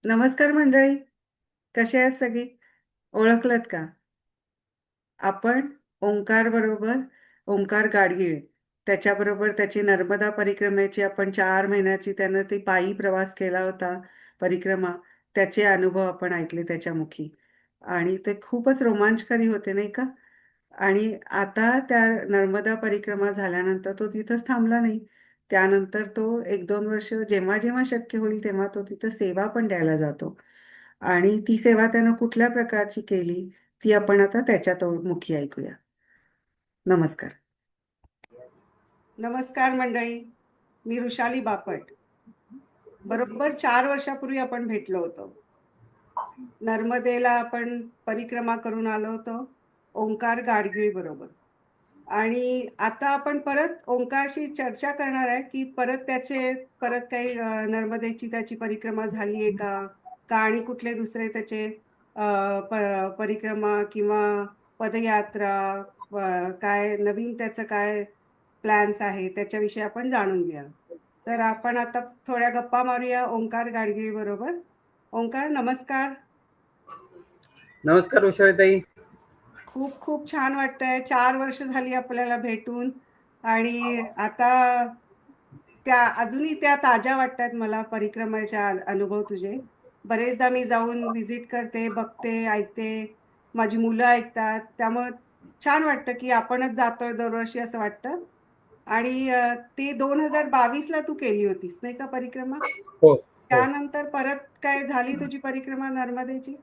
नमस्कार मंडळी. कसे आहेत सगळी? ओळखलत का? आपण ओंकार बरोबर, ओंकार गाडगीळ त्याच्याबरोबर त्याची नर्मदा परिक्रमेची आपण 4 महिन्याची त्यानं ती पायी प्रवास केला होता परिक्रमा. त्याचे अनुभव आपण ऐकले त्याच्या मुखी आणि ते खूपच रोमांचकारी होते नाही का? आणि आता त्या नर्मदा परिक्रमा झाल्यानंतर तो तिथंच थांबला नाही. त्यानंतर तो 1-2 वर्ष जेव्हा जेव्हा शक्य होईल तेव्हा तो तिथं सेवा पण द्यायला जातो. आणि ती सेवा त्यानं कुठल्या प्रकारची केली ती आपण आता त्याच्या मुखी ऐकूया. नमस्कार. नमस्कार मंडळी. मी ऋषाली बापट. बरोबर 4 वर्षापूर्वी आपण भेटलो होतो. नर्मदेला आपण परिक्रमा करून आलो होतो ओंकार गाडगीळ बरोबर. आणि आता आपण परत ओंकारशी चर्चा करणार आहे की परत काही नर्मदेची त्याची परिक्रमा झाली आहे का? का आणि कुठले दुसरे त्याचे परिक्रमा किंवा पदयात्रा, काय नवीन त्याचं काय प्लॅन्स आहे त्याच्याविषयी आपण जाणून घ्या. तर आपण आता थोड्या गप्पा मारूया ओंकार गाडगीळ बरोबर. ओंकार, नमस्कार. नमस्कार उषाताई. खूप खूप छान वाटतंय. 4 वर्ष झाली आपल्याला भेटून. आणि आता अजूनही त्या ताज्या वाटतात मला परिक्रमेचे अनुभव तुझे. बरेचदा मी जाऊन व्हिजिट करते, बघते, ऐकते. माझी मुलं ऐकतात. त्यामुळे छान वाटतं की आपणच जातोय दरवर्षी असं वाटतं. आणि ती 2022ला तू केली होतीस नाही का परिक्रमा? हो हो. त्यानंतर परत काय झाली तुझी परिक्रमा नर्मदेची?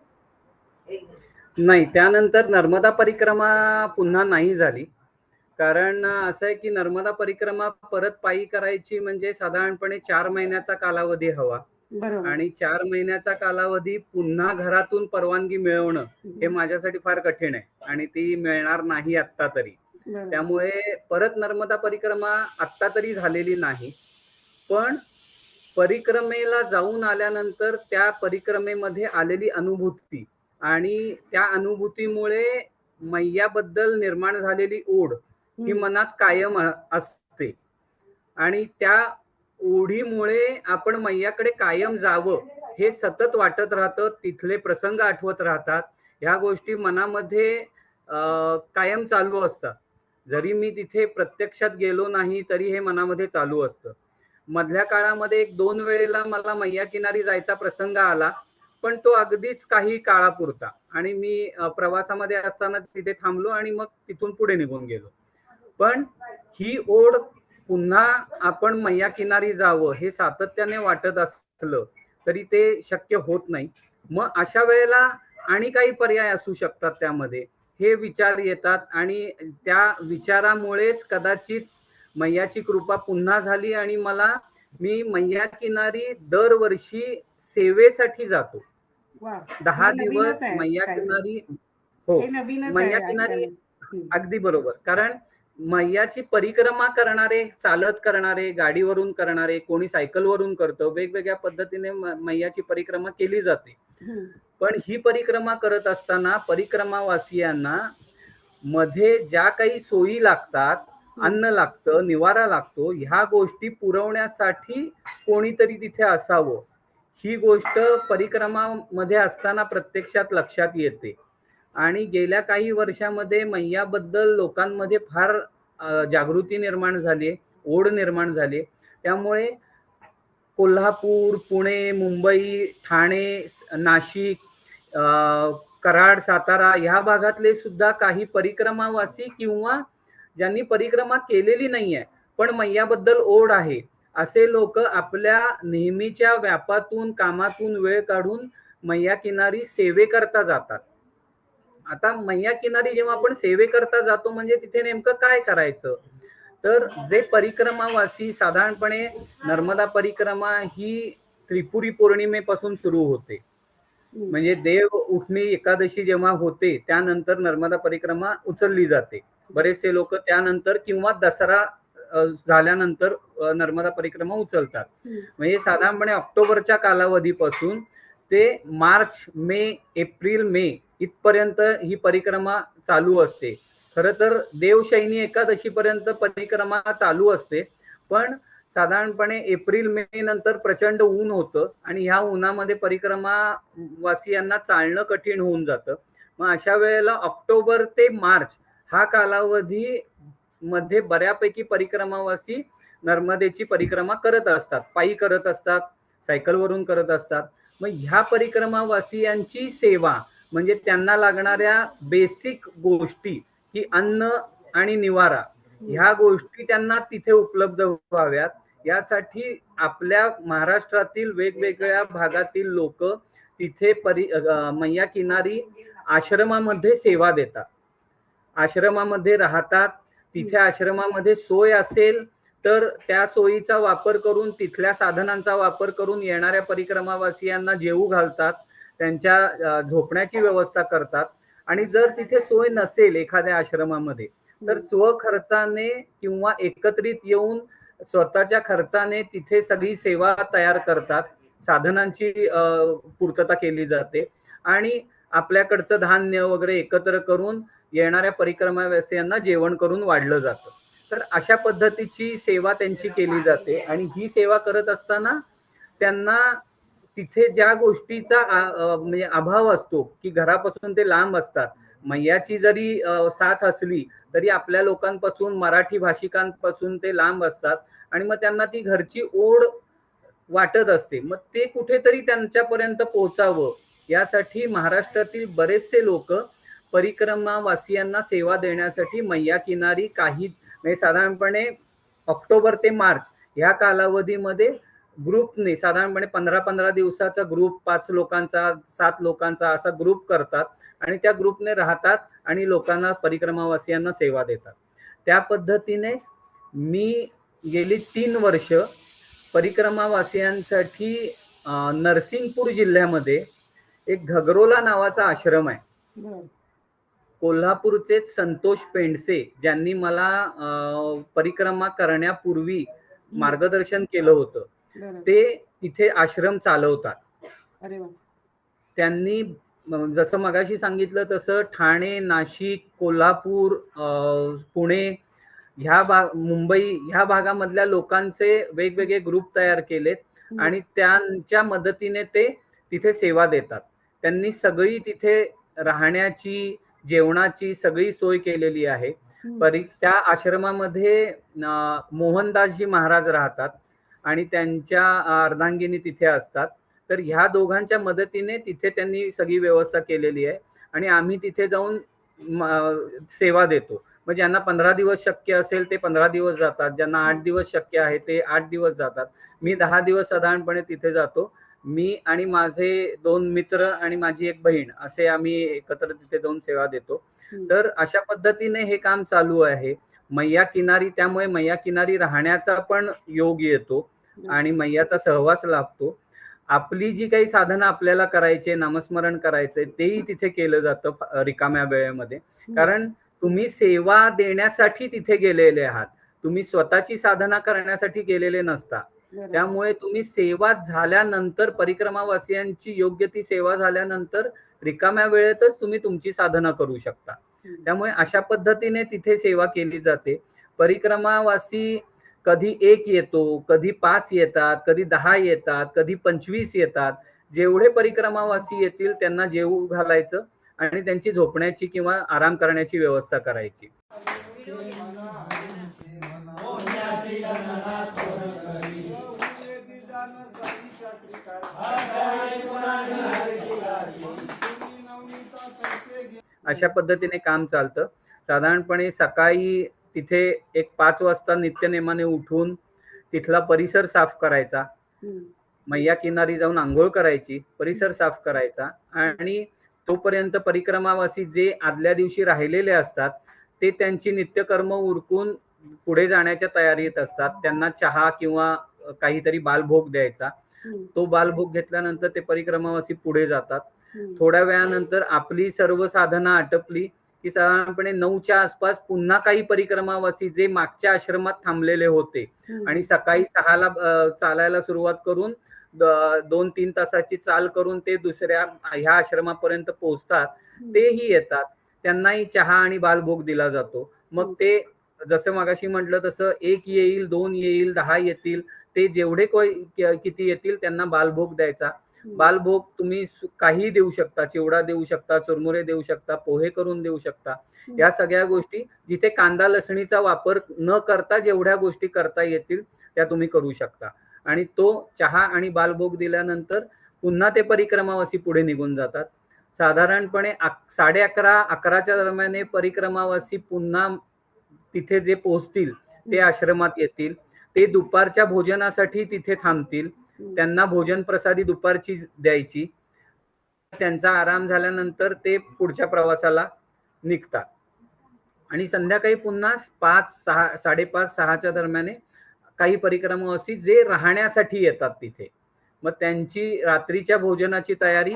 नाही, त्यानंतर नर्मदा परिक्रमा पुन्हा नाही झाली. कारण असं आहे की नर्मदा परिक्रमा परत पायी करायची म्हणजे साधारणपणे 4 महिन्याचा कालावधी हवा. बरोबर. आणि 4 महिन्याचा कालावधी पुन्हा घरातून परवानगी मिळवणं हे माझ्यासाठी फार कठीण आहे आणि ती मिळणार नाही आत्ता तरी. बरोबर. त्यामुळे परत नर्मदा परिक्रमा आत्ता तरी झालेली नाही. पण परिक्रमेला जाऊन आल्यानंतर त्या परिक्रमेमध्ये आलेली अनुभूती आणि त्या अनुभूतीमुळे मैयाबद्दल निर्माण झालेली ओढ ही मनात कायम असते. आणि त्या ओढीमुळे आपण मैयाकडे कायम जावं हे सतत वाटत राहतं. तिथले प्रसंग आठवत राहतात. ह्या गोष्टी मनामध्ये कायम चालू असतात. जरी मी तिथे प्रत्यक्षात गेलो नाही तरी हे मनामध्ये चालू असतं. मधल्या काळामध्ये 1-2 वेळेला मला मैया किनारी जायचा प्रसंग आला, पण तो अगदीच काही काळापुरता. आणि मी प्रवासामध्ये असताना तिथे थांबलो आणि मग तिथून पुढे निघून गेलो. पण ही ओढ पुन्हा आपण मैया किनारी जावं हे सातत्याने वाटत असलं तरी ते शक्य होत नाही. मग अशा वेळेला आणि काही पर्याय असू शकतात त्यामध्ये हे विचार येतात आणि त्या विचारामुळेच कदाचित मैयाची कृपा पुन्हा झाली आणि मी मैया किनारी दरवर्षी सेवेसाठी जातो. 10 दिवस मैया किनारी. हो, मैया किनारी. अगदी बरोबर. कारण मैयाची परिक्रमा करणारे, चालत करणारे, गाडीवरून करणारे, कोणी सायकलवरून करतं, वेगवेगळ्या पद्धतीने मैयाची परिक्रमा केली जाते. पण ही परिक्रमा करत असताना परिक्रमावासियांना मध्ये ज्या काही सोयी लागतात, अन्न लागतं, निवारा लागतो, ह्या गोष्टी पुरवण्यासाठी कोणीतरी तिथे असावं ही गोष्ट परिक्रमामध्ये असताना प्रत्यक्षात लक्षात येते. आणि गेल्या काही वर्षामध्ये मैयाबद्दल लोकांमध्ये फार जागृती निर्माण झाली, ओढ निर्माण झाली. त्यामुळे कोल्हापूर, पुणे, मुंबई, ठाणे, नाशिक, कराड, सातारा ह्या भागातले सुद्धा काही परिक्रमावासी किंवा ज्यांनी परिक्रमा केलेली नाहीये पण मैयाबद्दल ओढ आहे असे लोक आपल्या नेहमीच्या व्यापातून कामातून वेळ काढून मैया किनारी सेवेकरता जातात. आता मैया किनारी जेव्हा आपण सेवेकरता जातो म्हणजे तिथे नेमकं काय करायचं, तर जे परिक्रमावासी साधारणपणे नर्मदा परिक्रमा ही त्रिपुरी पौर्णिमेपासून सुरू होते. म्हणजे देव उठणी एकादशी जेव्हा होते त्यानंतर नर्मदा परिक्रमा उचलली जाते. बरेचसे लोक त्यानंतर किंवा दसरा झाल्यानंतर नर्मदा परिक्रमा उचलतात. म्हणजे साधारणपणे ऑक्टोबरच्या कालावधीपासून ते मार्च, मे, एप्रिल, मे इथपर्यंत ही परिक्रमा चालू असते. खरं तर देवशयनी एकादशी पर्यंत परिक्रमा चालू असते. पण साधारणपणे एप्रिल मे नंतर प्रचंड ऊन होतं आणि ह्या उन्हामध्ये परिक्रमावासियांना चालणं कठीण होऊन जातं. मग अशा वेळेला ऑक्टोबर ते मार्च हा कालावधी मध्ये बऱ्यापैकी परिक्रमावासी नर्मदेची परिक्रमा करत असतात, पायी करत असतात, सायकलवरून करत असतात. मग ह्या परिक्रमावासियांची सेवा म्हणजे त्यांना लागणाऱ्या बेसिक गोष्टी की अन्न आणि निवारा ह्या गोष्टी त्यांना तिथे उपलब्ध व्हाव्यात यासाठी आपल्या महाराष्ट्रातील वेगवेगळ्या भागातील लोक तिथे मैया किनारी आश्रमामध्ये सेवा देतात, आश्रमामध्ये राहतात. तिथे आश्रमामध्ये सोय असेल तर त्या सोयीचा वापर करून तिथल्या साधनांचा वापर करून येणाऱ्या परिक्रमावासियांना जेवू घालतात, त्यांच्या झोपण्याची व्यवस्था करतात. आणि जर तिथे सोय नसेल एखाद्या आश्रमामध्ये तर स्वखर्चाने किंवा एकत्रित येऊन स्वतःच्या खर्चाने तिथे सगळी सेवा तयार करतात, साधनांची पूर्तता केली जाते आणि आपल्याकडचं धान्य वगैरे एकत्र करून येणाऱ्या परिक्रमावासियांना जेवण करून वाढलं जातं. तर अशा पद्धतीची सेवा त्यांची केली जाते आणि ही सेवा करत असताना त्यांना तिथे ज्या गोष्टीचा म्हणजे अभाव असतो की घरापासून ते लांब असतात, मैयाची जरी साथ असली तरी आपल्या लोकांपासून मराठी भाषिकांपासून ते लांब असतात आणि मग त्यांना ती घरची ओढ वाटत असते. मग ते कुठेतरी त्यांच्यापर्यंत पोहोचावं यासाठी महाराष्ट्रातील बरेचसे लोक परिक्रमावासियांना सेवा देण्यासाठी मैया किनारी काही म्हणजे साधारणपणे ऑक्टोबर ते मार्च या कालावधीमध्ये ग्रुपने साधारणपणे 15-15 दिवसाचा ग्रुप 5 लोकांचा 7 लोकांचा असा ग्रुप करतात आणि त्या ग्रुपने राहतात आणि लोकांना परिक्रमावासियांना सेवा देतात. त्या पद्धतीनेच मी गेली 3 वर्ष परिक्रमावासियांसाठी नरसिंगपूर जिल्ह्यामध्ये एक घगरोला नावाचा आश्रम आहे. कोल्हापूरचेच संतोष पेंडसे ज्यांनी मला परिक्रमा करण्यापूर्वी मार्गदर्शन केलं होतं, ते तिथे आश्रम चालवतात. त्यांनी जसं मगाशी सांगितलं तसं ठाणे, नाशिक, कोल्हापूर, पुणे मुंबई ह्या भागामधल्या लोकांचे वेगवेगळे ग्रुप तयार केलेत आणि त्यांच्या मदतीने ते तिथे सेवा देतात. त्यांनी सगळी तिथे राहण्याची जेवणाची सगळी सोय केलेली आहे. त्या आश्रमामध्ये मोहनदासजी महाराज राहतात आणि त्यांच्या अर्धांगिनी तिथे असतात. तर ह्या दोघांच्या मदतीने तिथे त्यांनी सगळी व्यवस्था केलेली आहे आणि आम्ही तिथे जाऊन सेवा देतो. मग ज्यांना 15 दिवस शक्य असेल ते 15 दिवस जातात, ज्यांना 8 दिवस शक्य आहे ते 8 दिवस जातात. मी 10 दिवस साधारणपणे तिथे जातो. मी आणि माझे 2 मित्र आणि माझी एक बहीण असे आम्ही एकत्र तिथे जाऊन सेवा देतो. तर अशा पद्धतीने हे काम चालू आहे मैया किनारी. त्यामुळे मैया किनारी राहण्याचा पण योग येतो आणि मैयाचा सहवास लाभतो. आपली जी काही साधनं आपल्याला करायचे, नामस्मरण करायचंय तेही तिथे केलं जातं रिकाम्या वेळेमध्ये. कारण तुम्ही सेवा देण्यासाठी तिथे गेलेले आहात, तुम्ही स्वतःची साधना करण्यासाठी गेलेले नसता. त्यामुळे तुम्ही सेवा झाल्यानंतर परिक्रमावासियांची योग्य ती सेवा झाल्यानंतर रिकाम्या वेळेतच तुम्ही तुमची साधना करू शकता. त्यामुळे अशा पद्धतीने तिथे सेवा केली जाते. परिक्रमावासी कधी 1 येतो, कधी 5 येतात, कधी 10 येतात, कधी 25 येतात. जेवढे परिक्रमावासी येतील त्यांना जेवू घालायचं आणि त्यांची झोपण्याची किंवा आराम करण्याची व्यवस्था करायची. अशा पद्धतीने काम चालतं. साधारणपणे सकाळी तिथे एक 5 वाजता नित्यनेमाने उठून तिथला परिसर साफ करायचा, मैया किनारी जाऊन आंघोळ करायची, परिसर साफ करायचा आणि तोपर्यंत परिक्रमावासी जे आदल्या दिवशी राहिलेले असतात ते त्यांची नित्यकर्म उरकून पुढे जाण्याच्या तयारीत असतात. त्यांना चहा किंवा काहीतरी बालभोग द्यायचा. तो बालभोग घेतल्यानंतर ते परिक्रमावासी पुढे जातात. थोड्या वेळानंतर आपली सर्व साधना आटपली की साधारणपणे 9च्या आसपास पुन्हा काही परिक्रमावासी जे मागच्या आश्रमात थांबलेले होते आणि सकाळी 6ला चालायला सुरुवात करून 2-3 तासाची चाल करून ते दुसऱ्या ह्या आश्रमापर्यंत पोहोचतात, तेही येतात. त्यांनाही चहा आणि बालभोग दिला जातो. मग ते जसं मगाशी म्हटलं तसं 1 येईल, 2 येईल, 10 येतील, ते जेवढे किती येतील त्यांना बालभोग द्यायचा. बालभोग तुम्ही काहीही देऊ शकता, चिवडा देऊ शकता, चुरमुरे देऊ शकता, पोहे करून देऊ शकता. या सगळ्या गोष्टी जिथे कांदा लसणीचा वापर न करता जेवढ्या गोष्टी करता येतील त्या तुम्ही करू शकता. आणि तो चहा आणि बालभोग दिल्यानंतर पुन्हा ते परिक्रमावासी पुढे निघून जातात. साधारणपणे 11:30 11च्या दरम्यान परिक्रमावासी पुन्हा तिथे जे पोहोचतील ते आश्रमात येतील. ते दुपारच्या भोजनासाठी तिथे थांबतील. त्यांना भोजन प्रसादी दुपारची द्यायची. त्यांचा आराम झाल्यानंतर ते पुढच्या प्रवासाला निघतात. आणि संध्याकाळी पुन्हा 5, 6, 5:30, 6च्या दरम्यान काही परिक्रमावासी जे राहण्यासाठी येतात तिथे. मग त्यांची रात्रीच्या भोजनाची तयारी,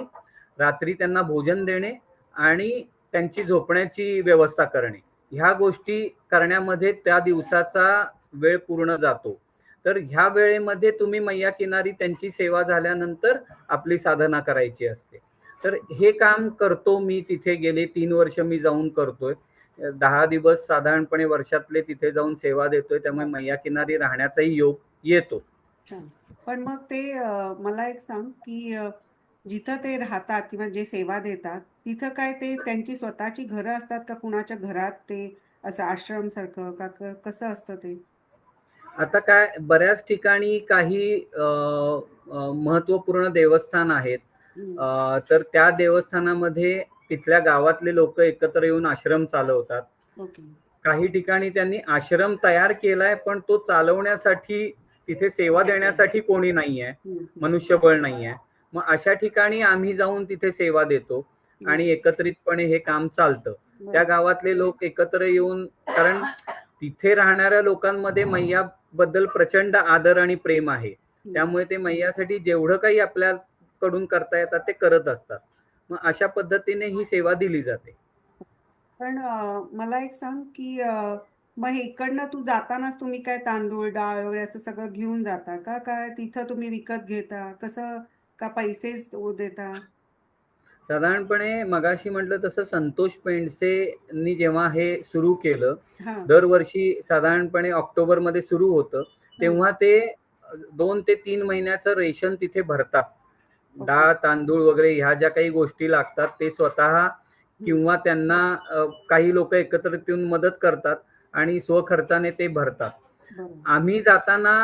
रात्री त्यांना भोजन देणे आणि त्यांची झोपण्याची व्यवस्था करणे. ह्या गोष्टी करण्यामध्ये त्या दिवसाचा वेळ पूर्ण जातो. तर ह्या वेळेमध्ये तुम्ही मैया किनारी त्यांची सेवा झाल्यानंतर आपली साधना करायची असते. तर हे काम करतो मी तिथे गेले 3 वर्ष मी जाऊन करतोय. 10 दिवस साधारणपणे वर्षातले तिथे जाऊन सेवा देतोय. त्यामुळे मैया किनारी राहण्याचाही योग येतो. पण मग ते मला एक सांग की जिथं ते राहतात किंवा जे सेवा देतात तिथं काय ते त्यांची स्वतःची घरं असतात का कुणाच्या घरात ते असं आश्रम सारखं का कसं असतं ते? आता काय बऱ्याच ठिकाणी काही महत्वपूर्ण देवस्थान आहेत. तर त्या देवस्थानामध्ये तिथल्या गावातले लोक एकत्र येऊन आश्रम चालवतात. ओके. काही ठिकाणी त्यांनी आश्रम तयार केलाय पण तो चालवण्यासाठी तिथे सेवा देण्यासाठी कोणी नाहीये, मनुष्यबळ नाहीये. मग अशा ठिकाणी आम्ही जाऊन तिथे सेवा देतो आणि एकत्रितपणे हे काम चालतं. त्या गावातले लोक एकत्र येऊन, कारण तिथे राहणाऱ्या लोकांमध्ये मैया बद्दल प्रचंड आदर आणि प्रेम आहे. त्यामुळे ते मैयासाठी जेवढं काही आपल्याकडून करता येतात ते करत असतात. मग अशा पद्धतीने ही सेवा दिली जाते. पण मला एक सांग की मग इकडनं तू जातानाच तुम्ही काय तांदूळ डाळ वगैरे असं सगळं घेऊन जाता का काय तिथं तुम्ही विकत घेता कसं का पैसेच देता? साधारणपणे मगाशी म्हटलं तसं संतोष पेंडसेंनी जेव्हा हे सुरू केलं, हा. दरवर्षी साधारणपणे ऑक्टोबरमध्ये सुरू होतं, तेव्हा ते 2 ते 3 महिन्याचं रेशन तिथे भरतात. डाळ, तांदूळ वगैरे ह्या ज्या काही गोष्टी लागतात ते स्वतः किंवा त्यांना काही लोक एकत्रित येऊन मदत करतात आणि स्वखर्चाने ते भरतात. आम्ही जाताना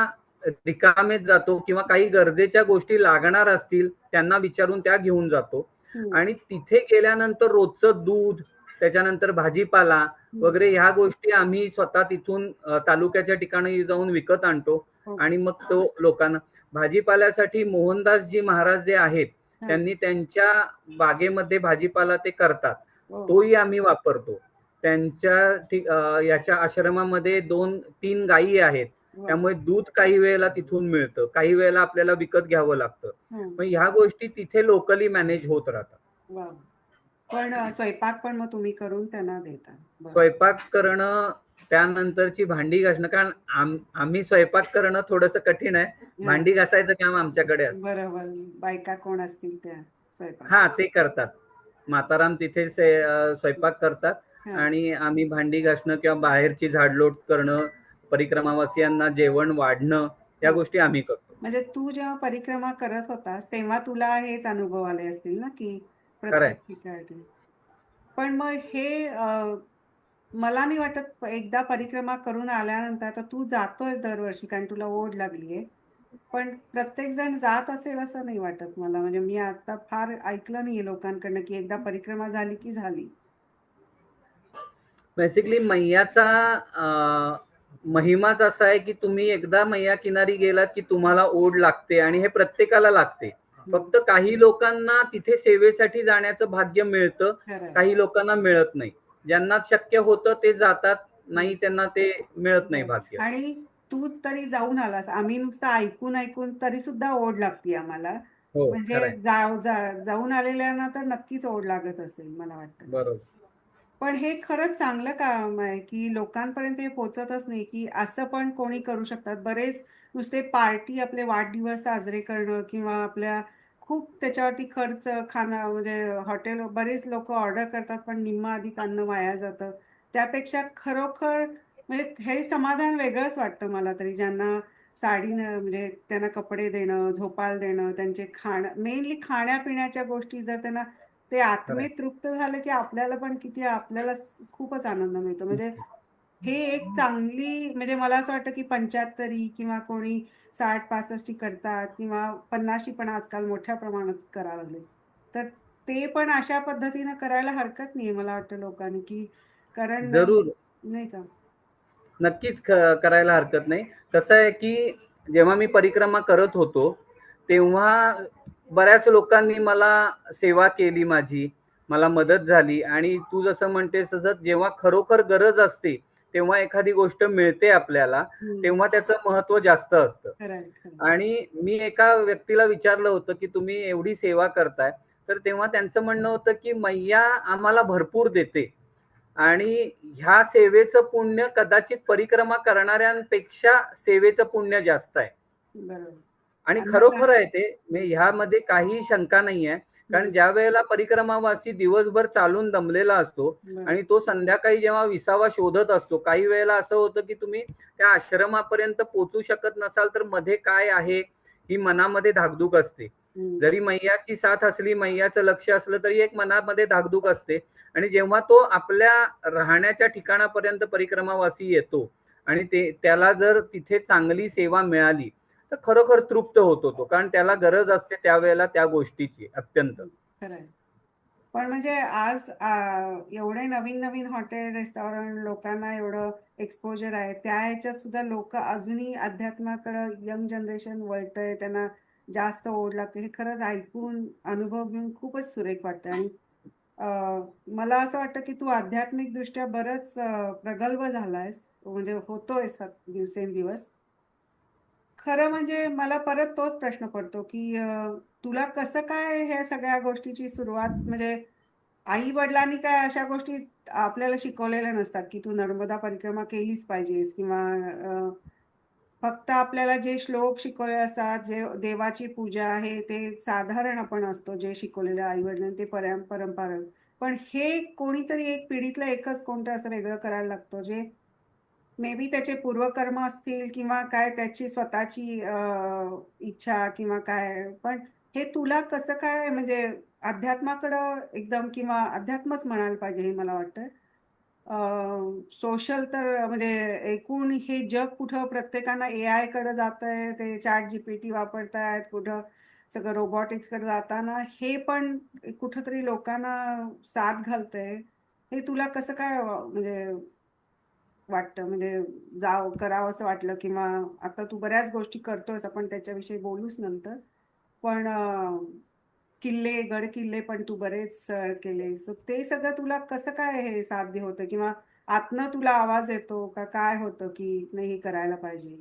रिकामेच जातो किंवा काही गरजेच्या गोष्टी लागणार असतील त्यांना विचारून त्या घेऊन जातो. आणि तिथे गेल्यानंतर रोजचं दूध, त्याच्यानंतर भाजीपाला वगैरे ह्या गोष्टी आम्ही स्वतः तिथून तालुक्याच्या ठिकाणी जाऊन विकत आणतो आणि मग तो लोकांना भाजीपाल्यासाठी मोहनदासजी महाराज जे आहेत त्यांनी त्यांच्या बागेमध्ये भाजीपाला ते करतात, तोही आम्ही वापरतो. त्यांच्या याच्या आश्रमामध्ये 2-3 गायी आहेत, त्यामुळे दूध काही वेळेला तिथून मिळतं, काही वेळेला आपल्याला विकत घ्यावं लागतं. मग ह्या गोष्टी तिथे लोकली मॅनेज होत राहतात. पण स्वयंपाक पण मग तुम्ही करून त्यांना देता? स्वयंपाक करणं, त्यानंतरची भांडी घासणं, कारण आम्ही स्वयंपाक करणं थोडंसं कठीण आहे. भांडी घासायचं काम आमच्याकडे असतं. बरोबर. बायका कोण असतील त्या स्वयंपाक? हा, ते करतात. माताराम तिथे स्वयंपाक करतात आणि आम्ही भांडी घासणं किंवा बाहेरची झाडलोट करणं, परिक्रमावासियांना जेवण वाढणं, या गोष्टी आम्ही करतो. म्हणजे तू जेव्हा परिक्रमा करत होतास तेव्हा तुला हेच अनुभव आले असतील ना की खरंय. प्रत्येक ठिकाणी. पण मग हे मला नाही वाटत एकदा परिक्रमा करून आल्यानंतर, आता तू जातोयस दरवर्षी कारण तुला ओढ लागलीये, पण प्रत्येक जण जात असेल असं नाही वाटत मला. म्हणजे मी आता फार ऐकलं नाहीये लोकांकडनं की एकदा परिक्रमा झाली की झाली. बेसिकली मैयाचा महिमाच असा आहे की तुम्ही एकदा मैया किनारी गेलात की तुम्हाला ओढ लागते आणि हे प्रत्येकाला लागते. फक्त काही लोकांना तिथे सेवेसाठी जाण्याचं भाग्य मिळतं, काही लोकांना मिळत नाही. ज्यांना शक्य होतं ते जातात, नाही त्यांना ते मिळत नाही भाग्य. आणि तू तरी जाऊन आलास, आम्ही नुसतं ऐकून ऐकून तरी सुद्धा ओढ लागते आम्हाला. हो, म्हणजे जाऊन आलेल्यांना तर नक्कीच ओढ लागत असेल मला वाटतं. बरोबर. पण हे खरंच चांगलं काम आहे की लोकांपर्यंत हे पोहोचतच नाही की असं पण कोणी करू शकतात. बरेच नुसते पार्टी, आपले वाढदिवस साजरे करणं किंवा आपल्या खूप त्याच्यावरती खर्च, खाणं, म्हणजे हॉटेल, बरेच लोक ऑर्डर करतात पण निम्म अधिक अन्न वाया जातं. त्यापेक्षा खरोखर म्हणजे हे समाधान वेगळंच वाटतं मला तरी, ज्यांना साडी म्हणजे त्यांना कपडे देणं, झोपायला देणं, त्यांचे खाणं, मेनली खाण्यापिण्याच्या गोष्टी जर त्यांना ते खरंय. आत्मिक तृप्त झालं, की आपल्याला पण किती आपल्याला खूपच आनंद मिळतो. म्हणजे हे एक चांगली, म्हणजे मला असं वाटतं, की 75 किंवा कोणी 60-65 करतात किंवा 50 पण आजकाल मोठ्या प्रमाणात करायला लागले. तर ते पण अशा पद्धतीनं करायला हरकत नाहीये मला वाटतं लोकांनी, की कारण जरूर. नाही का? नक्कीच करायला हरकत नाही. कसं आहे, की जेव्हा मी परिक्रमा करत होतो, तेव्हा बऱ्याच लोकांनी मला सेवा केली माझी, मला मदत झाली आणि तू जसं म्हणतेस तसं जेव्हा खरोखर गरज असते, तेव्हा एखादी गोष्ट मिळते आपल्याला, हं. तेव्हा त्याचं महत्त्व जास्त असतं. खरं आहे, खरं आहे. आणि मी एका व्यक्तीला विचारलं होतं, की तुम्ही एवढी सेवा करताय, तर तेव्हा त्यांचं म्हणणं होतं, की मैया आम्हाला भरपूर देते. आणि ह्या सेवेचं पुण्य कदाचित परिक्रमा करणाऱ्यांपेक्षा सेवेचं पुण्य जास्त आहे. बरोबर. आणि आणि आता खरोखर आहे ते. म्हणजे ह्यामध्ये काही शंका नाहीये. कारण हं, ज्या वेळेला परिक्रमावासी दिवसभर चालून दमलेला असतो बरोबर. आणि तो संध्याकाळी जेव्हा विसावा शोधत असतो, काही वेळेला असं होतं, की तुम्ही त्या आश्रमापर्यंत पोहोचू शकत नसाल, तर मध्ये काय आहे, ही मनामध्ये धाकधूक असते. हं, जरी मैयाची साथ असली, मैयाचं लक्ष असलं, तरी एक मनामध्ये धाकधूक असते. आणि जेव्हा तो आपल्या राहण्याच्या ठिकाणापर्यंत परिक्रमावासी येतो आणि त्याला जर तिथे चांगली सेवा मिळाली, तर खरोखर तृप्त होतो तो. कारण त्याला गरज असते त्यावेळेला त्या गोष्टीची अत्यंत. खरं आहे. पण म्हणजे आज एवढे नवीन-नवीन हॉटेल, रेस्टॉरंट लोकांना एवढं एक्सपोजर आहे. त्या ह्याच्यात सुद्धा लोकं अजूनही अध्यात्माकडं यंग जनरेशन वळतंय. त्यांना जास्त ओढ लागते. हे खरंच ऐकून, अनुभव घेऊन खूपच सुरेख वाटतं. आणि अ, मला असं वाटतं, की तू आध्यात्मिकदृष्ट्या बरंच प्रगल्भ झालायस. म्हणजे होतोयस दिवसेंदिवस. खरं म्हणजे मला परत तोच प्रश्न पडतो, की तुला कसं काय ह्या सगळ्या गोष्टीची सुरुवात, म्हणजे आई-वडिलांनी काय अशा गोष्टी आपल्याला शिकवलेल्या नसतात, की तू नर्मदा परिक्रमा केलीच पाहिजेस किंवा फक्त आपल्याला जे श्लोक शिकवले असतात, जे देवाची पूजा आहे, ते साधारण आपण असतो जे शिकवलेलं आई-वडिलांनी ते परंपरा. पण हे कोणीतरी एक पिढीतलं एकच कोणतं असं वेगळं करायला लागतं, जे मे बी त्याचे पूर्वकर्म असतील किंवा काय त्याची स्वतःची इच्छा किंवा काय. पण हे तुला कसं काय, म्हणजे अध्यात्माकडं एकदम, किंवा अध्यात्मच म्हणायला पाहिजे हे मला वाटतं. सोशल तर म्हणजे एकूण हे जग कुठं प्रत्येकानं एआयकडे जातंय, ते चॅट जीपीटी वापरतायत, कुठं सगळं रोबोटिक्सकडे जाताना हे पण कुठंतरी लोकांना साथ घालतंय. हे तुला कसं काय म्हणजे वाटतं, म्हणजे करावंसं वाटलं, किंवा आता तू बऱ्याच गोष्टी करतोयस, आपण त्याच्याविषयी बोलूच नंतर. पण किल्ले, गड-किल्ले पण तू बरेच केलेस. सो ते सगळं तुला कसं काय हे साध्य होतं, किंवा आतनं तुला आवाज येतो का काय होतं, की नाही हे करायला पाहिजे?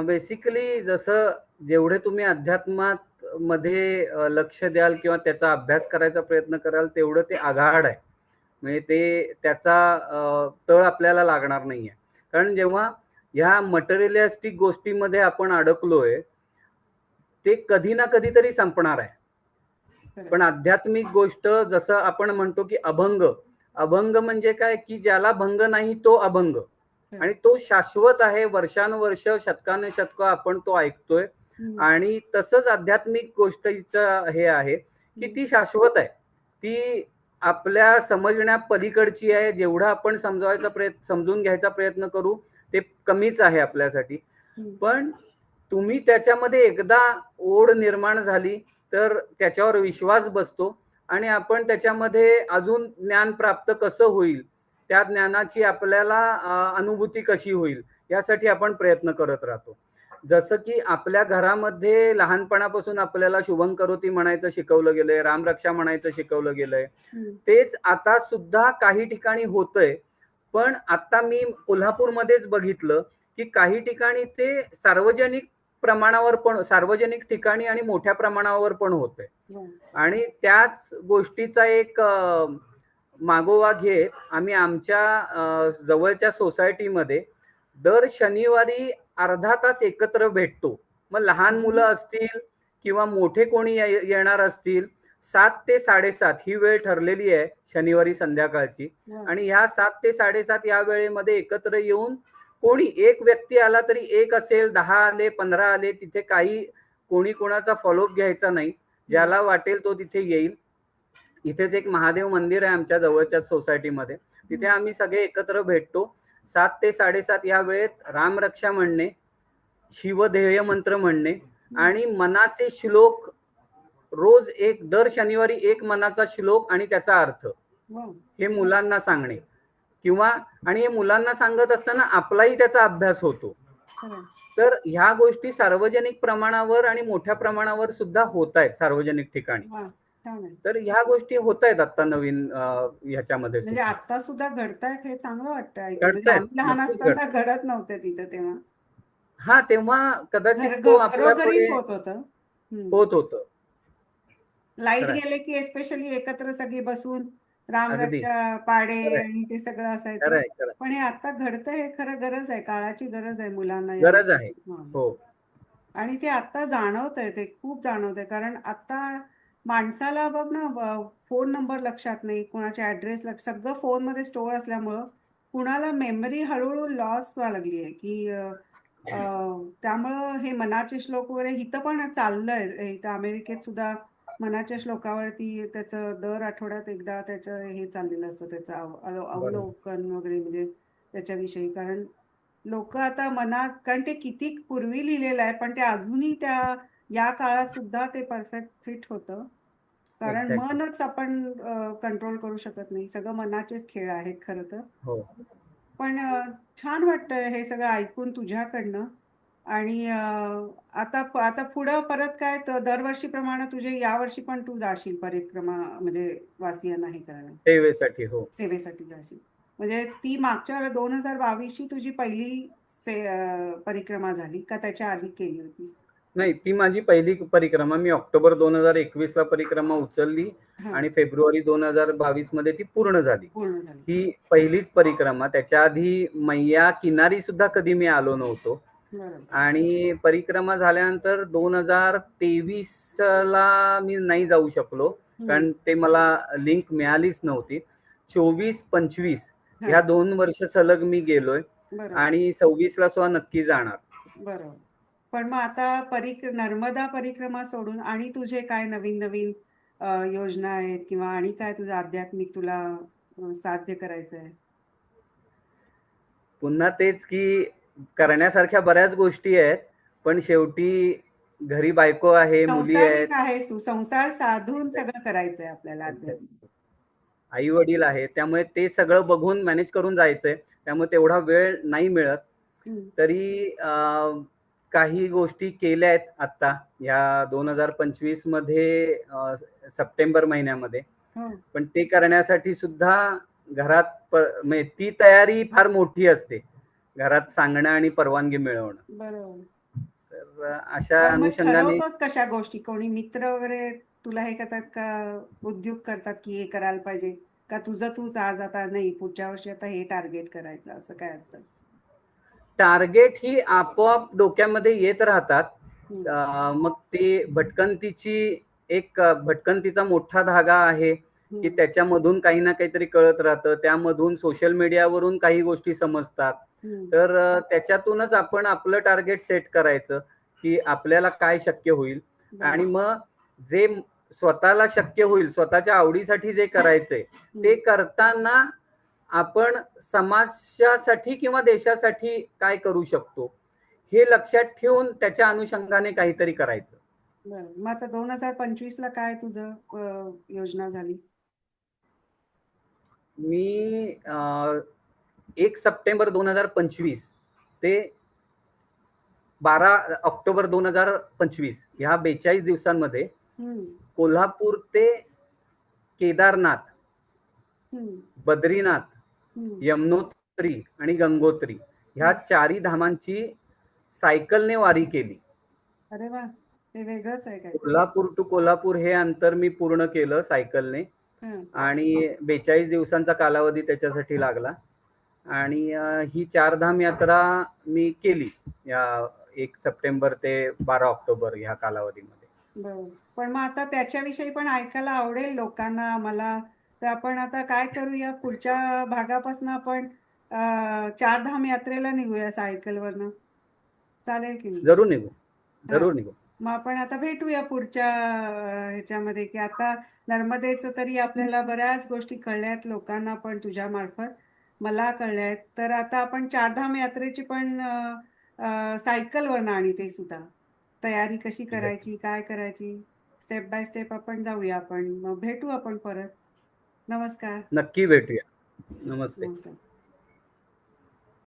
बेसिकली जसं जेवढे तुम्ही अध्यात्मात मध्ये लक्ष द्याल किंवा त्याचा अभ्यास करायचा प्रयत्न कराल, तेवढं ते आघाड आहे. म्हणजे त्याचा तळ आपल्याला लागणार नाहीये. कारण जेव्हा ह्या मटेरियलिस्टिक गोष्टीमध्ये आपण अडकलोय, ते कधी ना कधीतरी संपणार आहे. खरं पण आध्यात्मिक गोष्ट जसं आपण म्हणतो, की अभंग. अभंग म्हणजे काय, की ज्याला भंग नाही तो अभंग. खरं आणि तो शाश्वत आहे. वर्षानुवर्ष, शतकानुशतकं आपण तो ऐकतोय. हम्म, आणि तसंच आध्यात्मिक गोष्टीचं हे आहे, की हम्म, ती शाश्वत आहे. ती आपल्या समजण्या पलीकडची आहे. जेवढं आपण समजून घ्यायचा प्रयत्न करू, ते कमीच आहे आपल्यासाठी. हम्म, पण तुम्ही त्याच्यामध्ये एकदा ओढ निर्माण झाली, तर त्याच्यावर विश्वास बसतो आणि आपण त्याच्यामध्ये अजून ज्ञान प्राप्त कसं होईल, त्या ज्ञानाची आपल्याला अनुभूती कशी होईल, यासाठी आपण प्रयत्न करत राहतो. जसं की आपल्या घरामध्ये लहानपणापासून आपल्याला शुभं करोती म्हणायचं शिकवलं गेलंय, रामरक्षा म्हणायचं शिकवलं गेलंय. हम्म, तेच आता सुद्धा काही ठिकाणी होतंय. पण आता मी कोल्हापूरमध्येच बघितलं, की काही ठिकाणी ते सार्वजनिक ठिकाणी आणि मोठ्या प्रमाणावर पण होतंय. हम्म, आणि त्याच गोष्टीचा एक मागोवा घेत आम्ही आमच्या जवळच्या सोसायटीमध्ये दर शनिवारी अर्धा तास एकत्र भेटतो. मग लहान मुलं अजून असतील किंवा मोठे कोणी येणार असतील, 7 ते 7:30 ही वेळ ठरलेली आहे शनिवारी संध्याकाळची. वा. आणि ह्या 7 ते 7:30 या वेळेमध्ये एकत्र येऊन कोणी एक व्यक्ती आला तरी, एक असेल, 10 आले, 15 आले, तिथे काही कोणी कोणाचा फॉलोअप घ्यायचा नाही. ज्याला वाटेल तो तिथे येईल. इथेच एक महादेव मंदिर आहे आमच्या जवळच्याच सोसायटीमध्ये, तिथे आम्ही सगळे एकत्र भेटतो. 7 ते 7:30 या वेळेत रामरक्षा म्हणणे, शिवध्येय मंत्र म्हणणे आणि मनाचे श्लोक, रोज एक, दर शनिवारी एक मनाचा श्लोक आणि त्याचा अर्थ वा. हे मुलांना सांगणे, किंवा आणि हे मुलांना सांगत असताना आपलाही त्याचा अभ्यास होतो. खरं. तर ह्या गोष्टी सार्वजनिक प्रमाणावर आणि मोठ्या प्रमाणावर सुद्धा होत आहेत सार्वजनिक ठिकाणी. वा. छान आहे. तर ह्या गोष्टी होत आहेत आता नवीन ह्याच्यामध्ये म्हणजे सुद्धा आता सुद्धा घडतायत, हे चांगलं वाटतं ऐकून. म्हणजे घडतायत, आम्ही लहान नक्कीच असताना घडतायत. घडत नव्हते तिथं तेव्हा. हा, तेव्हा कदाचित तो घरोघरीच आपल्यापुढे होत होतं. होत होत. लाईट खरंय, गेले की स्पेशली एकत्र सगळी बसून अगदी रामरक्षा, पाढे खरंय, आणि ते सगळं असायचं. खरंय, खरंय. पण हे आता घडतं, हे खरं गरज आहे, काळाची गरज आहे मुलांना या गरज आहे. हां. हो, आणि ते आता जाणवतंय, ते खूप जाणवतंय. कारण आता माणसाला बघ ना, फोन नंबर लक्षात नाही, कुणाचे ॲड्रेस सगळं फोनमध्ये स्टोअर असल्यामुळं कुणाला मेमरी हळूहळू लॉस व्हायला लागली आहे, की अ, त्यामुळं हे मनाचे श्लोक वगैरे इथं पण चाललंय. इथं अमेरिकेत सुद्धा मनाच्या श्लोकावरती त्याचं दर आठवड्यात एकदा त्याचं हे चाललेलं असतं, त्याचं बरोबर. अवलोकन वगैरे, म्हणजे त्याच्याविषयी. कारण लोक आता मनात, कारण ते किती पूर्वी लिहिलेलं आहे, पण ते अजूनही या काळात सुद्धा ते परफेक्ट फिट होतं. कारण एक्झॅक्टली. मनच आपण कंट्रोल करू शकत नाही, सगळं मनाचेच खेळ आहेत खरं तर. हो. पण छान वाटतंय हे सगळं ऐकून तुझ्याकडनं. आणि आता पुढं परत काय, तर दरवर्षीप्रमाणे तुझे यावर्षी पण तू जाशील परिक्रमा, म्हणजे वासियांना हे करायला, सेवेसाठी. हो. सेवेसाठी जाशील. म्हणजे ती मागच्या वेळेला 2022 ची तुझी पहिली परिक्रमा झाली का त्याच्या आधी केली होती? नाही, ती माझी पहिली परिक्रमा. मी ऑक्टोबर 2021 ला परिक्रमा उचलली हा. आणि फेब्रुवारी 2022 मध्ये ती पूर्ण झाली. पूर्ण झाली. ही पहिलीच परिक्रमा. त्याच्या आधी मैया किनारी सुद्धा कधी मी आलो नव्हतो. बरोबर. आणि परिक्रमा झाल्यानंतर 2023 ला मी नाही जाऊ शकलो, कारण ते मला लिंक मिळालीच नव्हती. 24-25 हा. ह्या 2 वर्ष सलग मी गेलोय बरोबर. आणि 26 ला सुद्धा नक्की जाणार. बरोबर. पण मग आता नर्मदा परिक्रमा सोडून आणि तुझे काय नवीन नवीन योजना आहेत, किंवा आणि काय तुझं आध्यात्मिक तुला साध्य करायचं आहे? पुन्हा तेच, की करण्यासारख्या बऱ्याच गोष्टी आहेत, पण शेवटी घरी बायको आहे, मुली आहेत, संसारिक आहेस तू, संसार साधून सगळं करायचंय आपल्याला आध्यात्मिक. आई वडील आहेत, त्यामुळे ते सगळं बघून मॅनेज करून जायचंय. त्यामुळे तेवढा वेळ नाही मिळत. हम्म. तरी काही गोष्टी केल्या आहेत आता या 2025 मध्ये, सप्टेंबर महिन्यामध्ये. हो. पण ते करण्यासाठी सुद्धा घरात म्हणजे ती तयारी फार मोठी असते, घरात सांगणं आणि परवानगी मिळवणं. बरोबर. तर अशा पण मग अनुषंगाने ठरवतोस कशा गोष्टी? कोणी मित्र वगैरे तुला हे करतात का, उद्योग करतात की हे करायला पाहिजे, का तुझं तूच आज आता नाही पुढच्या वर्षी आता हे टार्गेट करायचं, असं काय असतं? टार्गेट ही आपोआप डोक्यामध्ये येत राहतात. हम्म. मग ते भटकंतीचा मोठा धागा आहे, की हम्म. त्याच्यामधून काही ना काहीतरी कळत राहतं. त्यामधून सोशल मीडियावरून काही गोष्टी समजतात. हम्म. तर त्याच्यातूनच आपण आपलं टार्गेट सेट करायचं, की आपल्याला काय शक्य होईल. आणि बरोबर. मग जे स्वतःला शक्य होईल, स्वतःच्या आवडीसाठी जे करायचंय ते करताना आपण समाजासाठी किंवा देशासाठी काय करू शकतो हे लक्षात ठेवून त्याच्या अनुषंगाने काहीतरी करायचं. बरं. मग आता 2025 ला काय तुझं योजना झाली? मी 1 सप्टेंबर 2025 ते 12 ऑक्टोबर 2025 ह्या 42 दिवसांमध्ये हम्म. कोल्हापूर ते केदारनाथ, हम्म. बद्रीनाथ, हम्म. यमुनोत्री आणि गंगोत्री ह्या चारही धामांची सायकलने वारी केली. अरे वा, हे वेगळंच आहे काय? कोल्हापूर टू कोल्हापूर हे अंतर मी पूर्ण केलं सायकलने. हं. आणि 42 दिवसांचा कालावधी त्याच्यासाठी लागला. आणि ही चारधाम यात्रा मी केली या 1 सप्टेंबर ते 12 ऑक्टोबर ह्या कालावधीमध्ये. बरं. पण मग आता त्याच्याविषयी पण ऐकायला आवडेल लोकांना मला. तर आपण आता काय करूया पुढच्या भागापासून आपण चारधाम यात्रेला निघूया सायकलवरनं. चालेल की नाही? जरूर निघू. हां. जरूर निघू. मग आपण आता भेटूया पुढच्या ह्याच्यामध्ये, की आता नर्मदेचं तरी आपल्याला बऱ्याच गोष्टी कळल्यात लोकांना पण तुझ्यामार्फत. मला कळल्यात. तर आता आपण चारधाम यात्रेची पण सायकलवरनं आणि ते सुद्धा. तयारी कशी एक्झॅक्टली. करायची, काय करायची, स्टेप बाय स्टेप आपण जाऊया आपण. मग भेटू आपण परत. नमस्कार. नक्की भेटूया. नमस्ते. नमस्कार.